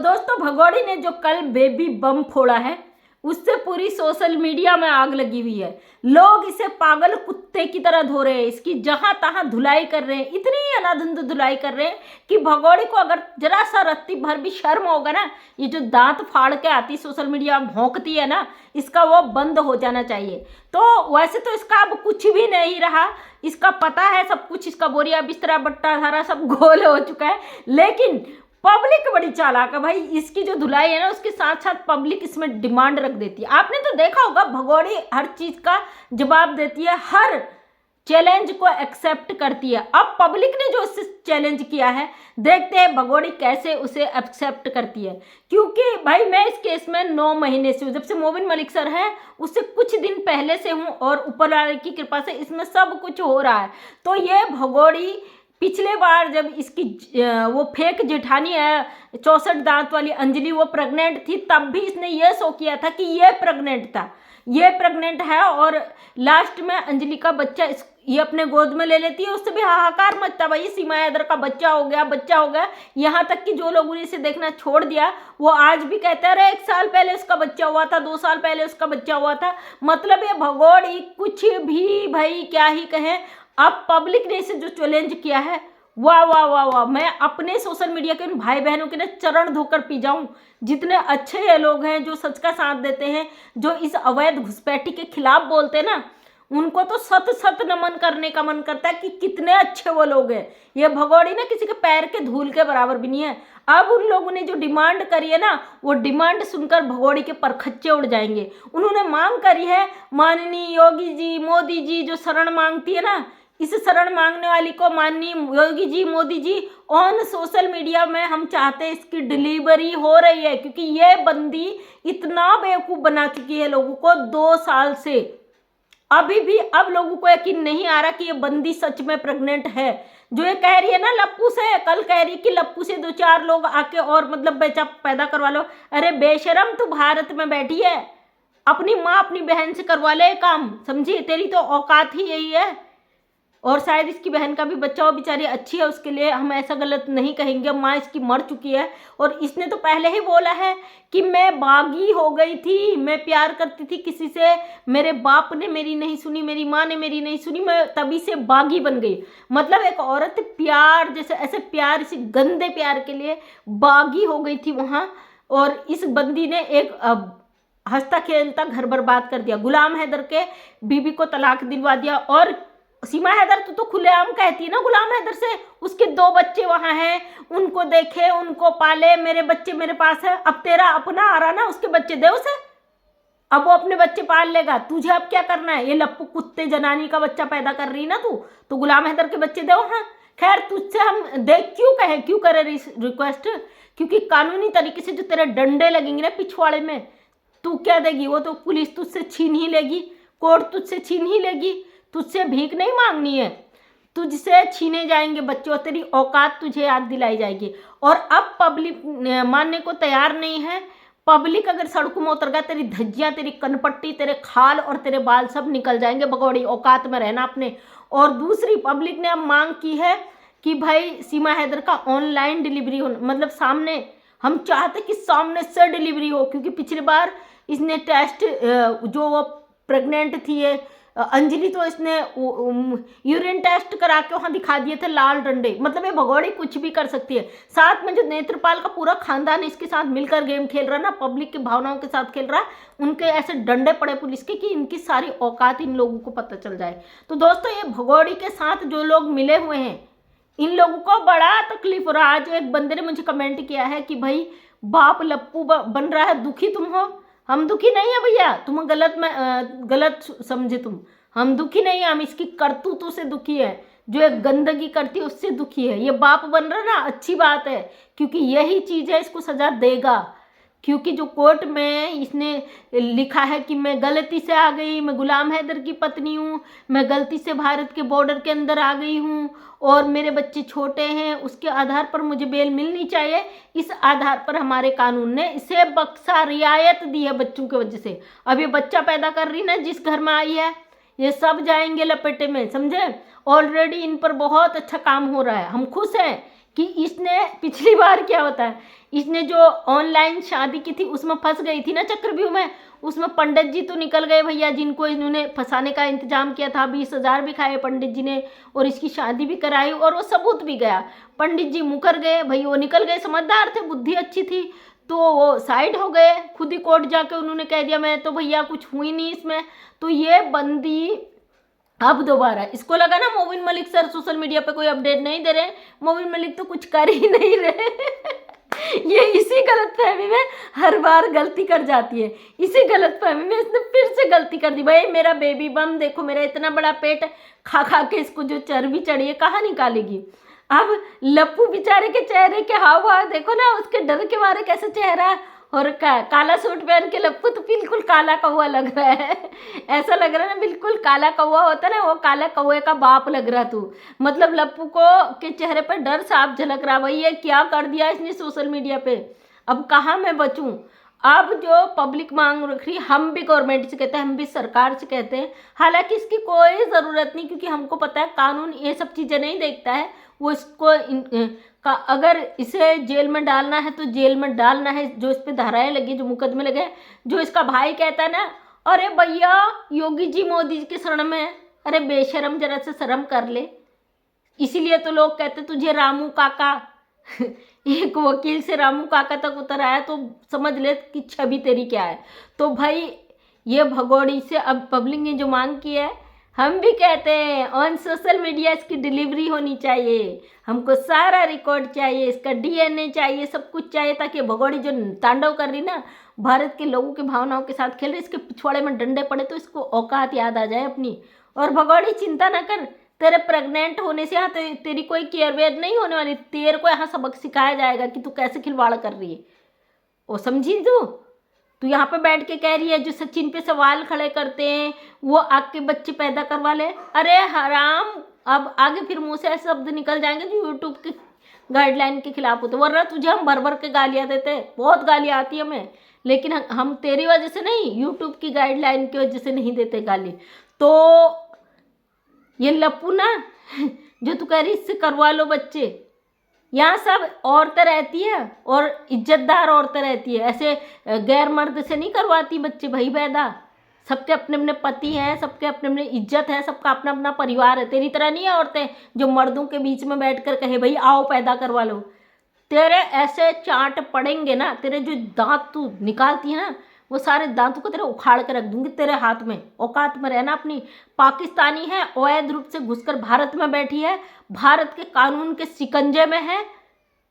दोस्तों भगोड़ी ने जो कल बेबी बम फोड़ा है उससे पूरी सोशल मीडिया में आग लगी हुई है। लोग इसे पागल कुत्ते की तरह धो रहे हैं, इसकी जहां तहां धुलाई कर रहे हैं, इतनी अनाधुंध धुलाई कर रहे हैं कि भगोड़ी को अगर जरा सा रत्ती भर भी शर्म होगा ना, ये जो दांत फाड़ के आती सोशल मीडिया में भौंकती है ना, इसका वो बंद हो जाना चाहिए। तो वैसे तो इसका अब कुछ भी नहीं रहा, इसका पता है सब कुछ, इसका बोरिया बिस्तरा बट्टा धारा सब गोल हो चुका है। लेकिन पब्लिक बड़ी चालाक है भाई, इसकी जो धुलाई है ना उसके साथ साथ पब्लिक इसमें डिमांड रख देती है। आपने तो देखा होगा भगोड़ी हर चीज का जवाब देती है, हर चैलेंज को एक्सेप्ट करती है। अब पब्लिक ने जो उससे चैलेंज किया है, देखते हैं भगोड़ी कैसे उसे एक्सेप्ट करती है। क्योंकि भाई मैं इस केस में 9 महीने से हूँ, जब से मोबिन मलिक सर है उससे कुछ दिन पहले से हूँ, और ऊपर वाले की कृपा से इसमें सब कुछ हो रहा है। तो ये भगोड़ी पिछले बार जब इसकी वो फेक जेठानी है 64 दांत वाली अंजलि, वो प्रेग्नेंट थी, तब भी इसने ये शो किया था कि ये प्रेग्नेंट था, ये प्रेग्नेंट है। और लास्ट में अंजलि का बच्चा ये अपने गोद में ले लेती है, उससे भी हाहाकार मचता, भाई सीमा हैदर का बच्चा हो गया, बच्चा हो गया। यहाँ तक कि जो लोगों ने इसे देखना छोड़ दिया वो आज भी कहते हैं अरे 1 साल पहले उसका बच्चा हुआ था, 2 साल पहले उसका बच्चा हुआ था। मतलब ये भगोड़ी कुछ भी भाई क्या ही कहें। अब पब्लिक ने इसे जो चैलेंज किया है, वाह वाह वाह वाह, मैं अपने सोशल मीडिया के उन भाई बहनों के ना चरण धोकर पी जाऊं, जितने अच्छे ये लोग हैं जो सच का साथ देते हैं, जो इस अवैध घुसपैठी के खिलाफ बोलते हैं ना, उनको तो सत सत नमन करने का मन करता है कि कितने अच्छे वो लोग हैं। ये भगोड़ी ना किसी के पैर के धूल के बराबर भी नहीं है। अब उन लोगों ने जो डिमांड करी है ना, वो डिमांड सुनकर भगोड़ी के परखच्चे उड़ जाएंगे। उन्होंने मांग करी है, माननीय योगी जी, मोदी जी जो शरण मांगती है ना, इस शरण मांगने वाली को माननीय Yogi ji, Modi ji on social media में हम चाहते हैं इसकी डिलीवरी हो रही है। क्योंकि ये बंदी इतना बेवकूफ़ बना चुकी है लोगों को 2 साल से, अभी भी अब लोगों को यकीन नहीं आ रहा कि ये बंदी सच में प्रेग्नेंट है। जो ये कह रही है ना लप्पू से, कल कह रही कि लप्पू से 2-4 लोग आके और मतलब बच्चा पैदा करवा लो। अरे बेशरम, तू भारत में बैठी है, अपनी माँ अपनी बहन से करवा ले काम, समझी? तेरी तो औकात ही यही है। और शायद इसकी बहन का भी बच्चा हो, बेचारी अच्छी है, उसके लिए हम ऐसा गलत नहीं कहेंगे। माँ इसकी मर चुकी है और इसने तो पहले ही बोला है कि मैं बागी हो गई थी, मैं प्यार करती थी किसी से, मेरे बाप ने मेरी नहीं सुनी, मेरी माँ ने मेरी नहीं सुनी, मैं तभी से बागी बन गई। मतलब एक औरत प्यार जैसे ऐसे प्यार, इसी गंदे प्यार के लिए बागी हो गई थी वहाँ। और इस बंदी ने एक हंसता खेलता घर बर्बाद कर दिया, गुलाम हैदर के बीबी को तलाक दिलवा दिया। और सीमा हैदर तो खुलेआम कहती है ना गुलाम हैदर से, उसके 2 बच्चे वहां हैं, उनको देखे, उनको पाले, मेरे बच्चे मेरे पास है। अब तेरा अपना आ रहा ना, उसके बच्चे दे उसे, अब वो अपने बच्चे पाल लेगा। तुझे अब क्या करना है? ये लप्पू कुत्ते जनानी का बच्चा पैदा कर रही ना तू, तो गुलाम हैदर के बच्चे दे वहां। खैर तुझसे हम देख क्यों करे रिक्वेस्ट, क्योंकि कानूनी तरीके से जो तेरे डंडे लगेंगे ना पिछवाड़े में, तू क्या देगी? वो तो पुलिस तुझसे छीन ही लेगी, कोर्ट तुझसे छीन ही लेगी। तुझसे भीख नहीं मांगनी है, तुझसे छीने जाएंगे बच्चे और तेरी औकात तुझे याद दिलाई जाएगी। और अब पब्लिक मानने को तैयार नहीं है। पब्लिक अगर सड़कों में उतर गया, तेरी धज्जियाँ, तेरी कनपट्टी, तेरे खाल और तेरे बाल सब निकल जाएंगे। भगोड़ी औकात में रहना अपने। और दूसरी, पब्लिक ने अब मांग की है कि भाई सीमा हैदर का ऑनलाइन डिलीवरी हो, मतलब सामने, हम चाहते कि सामने से डिलीवरी हो। क्योंकि पिछली बार इसने टेस्ट जो वो प्रेग्नेंट थी अंजलि, तो इसने यूरिन टेस्ट करा के वहाँ दिखा दिए थे लाल डंडे। मतलब ये भगोड़ी कुछ भी कर सकती है। साथ में जो नेत्रपाल का पूरा खानदान इसके साथ मिलकर गेम खेल रहा ना, पब्लिक की भावनाओं के साथ खेल रहा, उनके ऐसे डंडे पड़े पुलिस के कि इनकी सारी औकात इन लोगों को पता चल जाए। तो दोस्तों ये भगोड़ी के साथ जो लोग मिले हुए हैं, इन लोगों को बड़ा तकलीफ हो रहा है। आज एक बंदे ने मुझे कमेंट किया है कि भाई बाप लप्पू बन रहा है, दुखी तुम हो। हम दुखी नहीं है भैया, तुम गलत समझे तुम। हम दुखी नहीं है, हम इसकी करतूतों से दुखी है, जो एक गंदगी करती है उससे दुखी है। ये बाप बन रहा ना, अच्छी बात है, क्योंकि यही चीज़ है, इसको सजा देगा। क्योंकि जो कोर्ट में इसने लिखा है कि मैं गलती से आ गई, मैं गुलाम हैदर की पत्नी हूँ, मैं गलती से भारत के बॉर्डर के अंदर आ गई हूँ और मेरे बच्चे छोटे हैं, उसके आधार पर मुझे बेल मिलनी चाहिए। इस आधार पर हमारे कानून ने इसे बख्शा, रियायत दी है बच्चों की वजह से। अब ये बच्चा पैदा कर रही ना, जिस घर में आई है, ये सब जाएंगे लपेटे में, समझे? ऑलरेडी इन पर बहुत अच्छा काम हो रहा है। हम खुश हैं कि इसने पिछली बार क्या होता है, इसने जो ऑनलाइन शादी की थी उसमें फंस गई थी ना चक्रव्यूह में, उसमें पंडित जी तो निकल गए भैया, जिनको इन्होंने फंसाने का इंतजाम किया था, 20,000 भी खाए पंडित जी ने और इसकी शादी भी कराई और वो सबूत भी गया। पंडित जी मुकर गए भाई, वो निकल गए, समझदार थे, बुद्धि अच्छी थी, तो वो साइड हो गए, खुद ही कोर्ट जाके उन्होंने कह दिया मैं तो भैया कुछ हुई नहीं इसमें। तो ये बंदी अब दोबारा, इसको लगा ना Mobin Malik sir social media पे कोई अपडेट नहीं दे रहे, मोबिन मलिक तो कुछ कर ही नहीं रहे ये इसी गलतफहमी में हर बार गलती कर जाती है, इसी गलतफहमी में इसने फिर से गलती कर दी। भाई मेरा बेबी बम देखो, मेरा इतना बड़ा पेट, खा खा के इसको जो चर्बी चढ़ी है कहाँ निकालेगी। अब लप्पू बेचारे के चेहरे के हाव भाव देखो ना, उसके डर के मारे कैसे चेहरा, और काला सूट पहन के लप्पू तो बिल्कुल काला कौवा लग रहा है ऐसा लग रहा है ना, बिल्कुल काला कौवा होता है ना, वो काला कौवे का बाप लग रहा तू। मतलब लप्पू को के चेहरे पर डर साफ झलक रहा, भाई ये क्या कर दिया इसने सोशल मीडिया पे, अब कहाँ मैं बचूं। अब जो पब्लिक मांग रख रही, हम भी गवर्नमेंट से कहते हैं, हम भी सरकार से कहते हैं, हालांकि इसकी कोई ज़रूरत नहीं, क्योंकि हमको पता है कानून ये सब चीज़ें नहीं देखता है, वो इसको अगर इसे जेल में डालना है तो जेल में डालना है, जो इस पे धाराएं लगी, जो मुकदमे लगे। जो इसका भाई कहता है ना, अरे भैया योगी जी मोदी जी की शरण में है, अरे बेशरम जरा से शर्म कर ले। इसीलिए तो लोग कहते तुझे रामू काका एक वकील से रामू काका तक उतर आया, तो समझ ले कि छवि तेरी क्या है। तो भाई ये भगोड़ी से अब पब्लिक ने जो मांग की है, हम भी कहते हैं ऑन सोशल मीडिया इसकी डिलीवरी होनी चाहिए, हमको सारा रिकॉर्ड चाहिए, इसका डीएनए चाहिए, सब कुछ चाहिए, ताकि भगोड़ी जो तांडव कर रही ना, भारत के लोगों की भावनाओं के साथ खेल रही, इसके पिछवाड़े में डंडे पड़े तो इसको औकात याद आ जाए अपनी। और भगोड़ी चिंता ना कर, तेरे प्रेग्नेंट होने से यहाँ तेरी कोई केयर वेयर नहीं होने वाली, तेरे को यहाँ सबक सिखाया जाएगा कि तू कैसे खिलवाड़ कर रही है। वो समझी तू यहाँ पे बैठ के कह रही है जो सचिन पे सवाल खड़े करते हैं वो आपके बच्चे पैदा करवा ले, अरे हराम, अब आगे फिर मुंह से ऐसे शब्द निकल जाएंगे जो यूट्यूब के गाइडलाइन के खिलाफ होते, वरना तुझे हम भर भर के गालियाँ देते, बहुत गालियाँ आती है हमें, लेकिन हम तेरी वजह से नहीं, यूट्यूब की गाइडलाइन की वजह से नहीं देते गाली। तो ये लप्पू ना जो तू कह रही इससे करवा लो बच्चे, यहाँ सब औरतें रहती है और इज्जतदार औरतें रहती है, ऐसे गैर मर्द से नहीं करवाती बच्चे भाई पैदा, सबके अपने अपने पति हैं, सबके अपने अपने इज्जत है, सबका अपना अपना परिवार है। तेरी तरह नहीं है औरतें जो मर्दों के बीच में बैठकर कहे भाई आओ पैदा करवा लो, तेरे ऐसे चाट पड़ेंगे ना, तेरे जो दांत तू निकालती है ना, वो सारे दांतों को तेरे उखाड़ के रख दूंगी तेरे हाथ में। औकात में रहना अपनी। पाकिस्तानी है, अवैध रूप से घुसकर भारत में बैठी है, भारत के कानून के शिकंजे में है,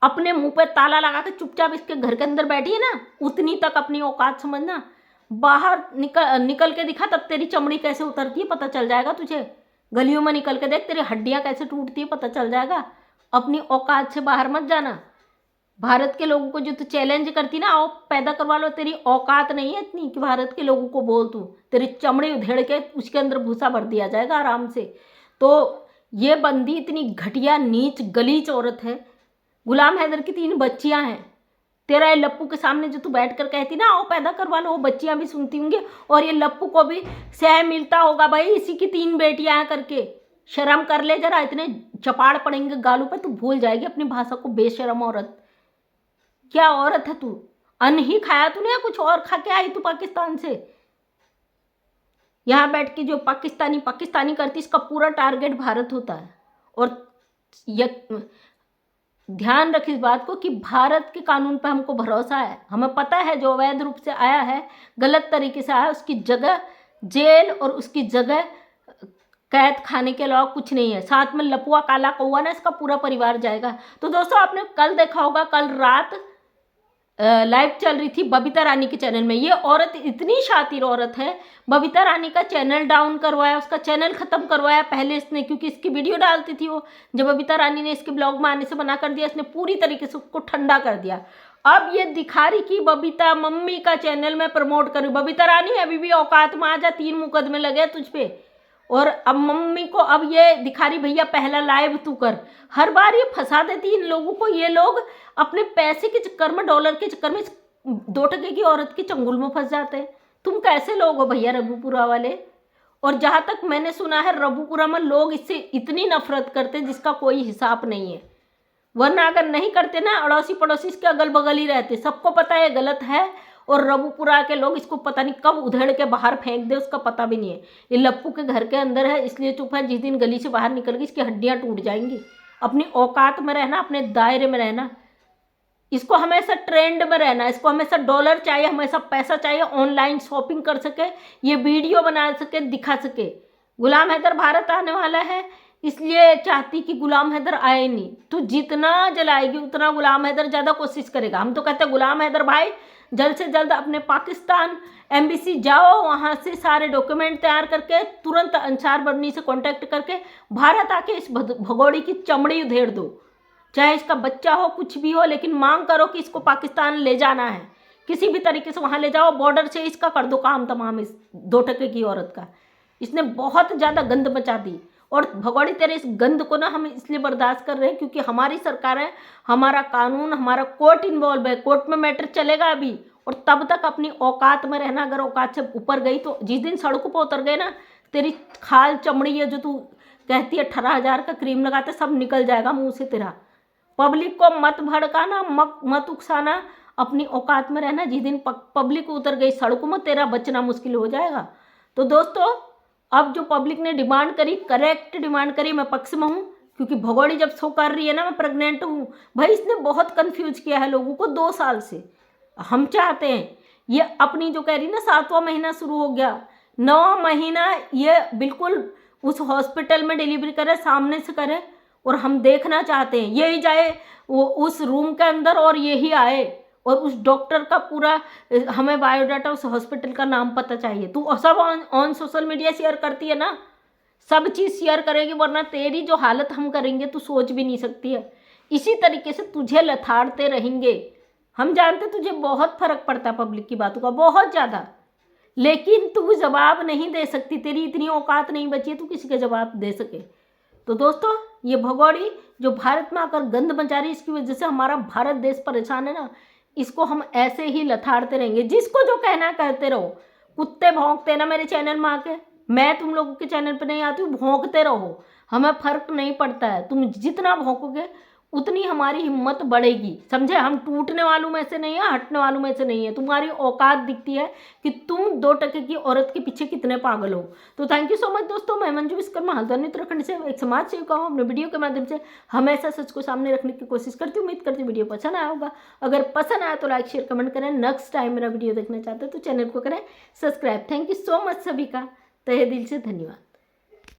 अपने मुंह पे ताला लगा के चुपचाप इसके घर के अंदर बैठी है ना, उतनी तक अपनी औकात समझना। बाहर निकल के दिखा, तब तेरी चमड़ी कैसे उतरती है पता चल जाएगा तुझे। गलियों में निकल के देख, तेरी हड्डियां कैसे टूटती है पता चल जाएगा। अपनी औकात से बाहर मत जाना। भारत के लोगों को जो तू चैलेंज करती ना, आओ पैदा करवा लो, तेरी औकात नहीं है इतनी कि भारत के लोगों को बोल तू, तेरी चमड़ी उधेड़ के उसके अंदर भूसा भर दिया जाएगा आराम से। तो ये बंदी इतनी घटिया नीच गलीच औरत है। गुलाम हैदर की 3 बच्चियां हैं, तेरा ये लप्पू के सामने जो तू बैठ कर कहती ना आओ पैदा करवा लो, वो बच्चियां भी सुनती होंगी और ये लप्पू को भी सह मिलता होगा भाई, इसी की 3 बेटियां हैं करके। शर्म कर ले जरा, इतने चपाड़ पड़ेंगे गालों पे, तू भूल जाएगी अपनी भाषा को। बेशरम औरत, क्या औरत है तू? अन्न ही खाया तूने या कुछ और खा के आई तू पाकिस्तान से? यहाँ बैठ के जो पाकिस्तानी पाकिस्तानी करती, इसका पूरा टारगेट भारत होता है। और ध्यान रख इस बात को कि भारत के कानून पे हमको भरोसा है, हमें पता है जो अवैध रूप से आया है, गलत तरीके से आया, उसकी जगह जेल और उसकी जगह कैद खाने के अलावा कुछ नहीं है। साथ में लपुआ काला कौवा ना, इसका पूरा परिवार जाएगा। तो दोस्तों आपने कल देखा होगा, कल रात लाइव चल रही थी बबीता रानी के चैनल में। ये औरत इतनी शातिर औरत है, बबीता रानी का चैनल डाउन करवाया, उसका चैनल ख़त्म करवाया पहले इसने, क्योंकि इसकी वीडियो डालती थी वो। जब बबीता रानी ने इसके ब्लॉग में आने से मना कर दिया, इसने पूरी तरीके से उसको ठंडा कर दिया। अब ये दिखा रही कि बबीता मम्मी का चैनल में प्रमोट करूँ। बबीता रानी अभी भी औकात में आ जा, 3 मुकदमे लगे तुझ पे। और अब मम्मी को अब ये दिखा रही भैया पहला लाइव तू कर। हर बार ये फंसा देती इन लोगों को। ये लोग अपने पैसे के चक्कर में, डॉलर के चक्कर में 2 टके की औरत के चंगुल में फंस जाते हैं। तुम कैसे लोग हो भैया रघुपुरा वाले? और जहाँ तक मैंने सुना है रघुपुरा में लोग इससे इतनी नफरत करते हैं जिसका कोई हिसाब नहीं है। वरना अगर नहीं करते ना, अड़ोसी पड़ोसी इसके अगल बगल ही रहते, सबको पता है गलत है, और रबूपुरा के लोग इसको पता नहीं कब उधेड़ के बाहर फेंक दे, उसका पता भी नहीं है। ये लप्पू के घर के अंदर है इसलिए चुप है, जिस दिन गली से बाहर निकल गई इसकी हड्डियां टूट जाएंगी। अपनी औकात में रहना, अपने दायरे में रहना, इसको हमेशा ट्रेंड में रहना, इसको हमेशा डॉलर चाहिए, हमेशा पैसा चाहिए, ऑनलाइन शॉपिंग कर सके, ये वीडियो बना सके, दिखा सके। गुलाम हैदर भारत आने वाला है, इसलिए चाहती कि गुलाम हैदर आए नहीं। तो जितना जलाएगी उतना गुलाम हैदर ज़्यादा कोशिश करेगा। हम तो कहते हैं गुलाम हैदर भाई जल्द से जल्द अपने पाकिस्तान एम्बेसी जाओ, वहाँ से सारे डॉक्यूमेंट तैयार करके तुरंत अंसार बर्नी से कांटेक्ट करके भारत आके इस भगोड़ी की चमड़ी उधेड़ दो, चाहे इसका बच्चा हो, कुछ भी हो, लेकिन मांग करो कि इसको पाकिस्तान ले जाना है, किसी भी तरीके से वहाँ ले जाओ, बॉर्डर से इसका कर दो काम तमाम। इस 2 टके की औरत का इसने बहुत ज़्यादा गंद मचा दी। और भगोड़ी तेरे इस गंद को ना हम इसलिए बर्दाश्त कर रहे हैं क्योंकि हमारी सरकार है, हमारा कानून, हमारा कोर्ट इन्वॉल्व है, कोर्ट में मैटर चलेगा अभी। और तब तक अपनी औकात में रहना, अगर औकात से ऊपर गई तो जिस दिन सड़कों पर उतर गए ना, तेरी खाल चमड़ी है जो तू कहती है 18,000 का क्रीम लगाते, सब निकल जाएगा मुँह से तेरा। पब्लिक को मत भड़काना, मत उकसाना, अपनी औकात में रहना। जिस दिन पब्लिक उतर गई सड़कों में, तेरा बचना मुश्किल हो जाएगा। तो दोस्तों, अब जो पब्लिक ने डिमांड करी, करेक्ट डिमांड करी, मैं पक्ष में हूँ, क्योंकि भगोड़ी जब शो कर रही है ना मैं प्रेग्नेंट हूँ, भाई इसने बहुत कंफ्यूज किया है लोगों को 2 साल से। हम चाहते हैं ये अपनी जो कह रही ना 7वां महीना शुरू हो गया, 9वां महीना ये बिल्कुल उस हॉस्पिटल में डिलीवरी करे, सामने से करे, और हम देखना चाहते हैं यही जाए वो उस रूम के अंदर और यही आए, और उस डॉक्टर का पूरा हमें बायोडाटा, उस हॉस्पिटल का नाम पता चाहिए। तू सब ऑन सोशल मीडिया शेयर करती है ना, सब चीज़ शेयर करेगी, वरना तेरी जो हालत हम करेंगे तू सोच भी नहीं सकती है। इसी तरीके से तुझे लथाड़ते रहेंगे। हम जानते तुझे बहुत फर्क पड़ता है पब्लिक की बातों का, बहुत ज़्यादा, लेकिन तू जवाब नहीं दे सकती, तेरी इतनी औकात नहीं बची है तू किसी का जवाब दे सके। तो दोस्तों, ये भगोड़ी जो भारत में आकर गंद मचा रही, इसकी वजह से हमारा भारत देश परेशान है ना, इसको हम ऐसे ही लथाड़ते रहेंगे। जिसको जो कहना है कहते रहो, कुत्ते भौंकते ना मेरे चैनल में आके, मैं तुम लोगों के चैनल पे नहीं आती हूँ, भौंकते रहो, हमें फर्क नहीं पड़ता है। तुम जितना भौंकोगे उतनी हमारी हिम्मत बढ़ेगी, समझे। हम टूटने वालों में से नहीं है, हटने वालों में से नहीं है। तुम्हारी औकात दिखती है कि तुम 2 टके की औरत के पीछे कितने पागल हो। तो थैंक यू सो मच दोस्तों। मैं मंजू विश्वकर्मा, हल्द्वानी उत्तराखंड से एक समाज सेविका हूँ। अपने वीडियो के माध्यम से हमेशा सच को सामने रखने की कोशिश करती हूँ। उम्मीद करती हूँ वीडियो पसंद आया होगा। अगर पसंद आया तो लाइक शेयर कमेंट करें। नेक्स्ट टाइम मेरा वीडियो देखना चाहते हैं तो चैनल को करें subscribe. Thank you so much सभी का, तहे दिल से धन्यवाद।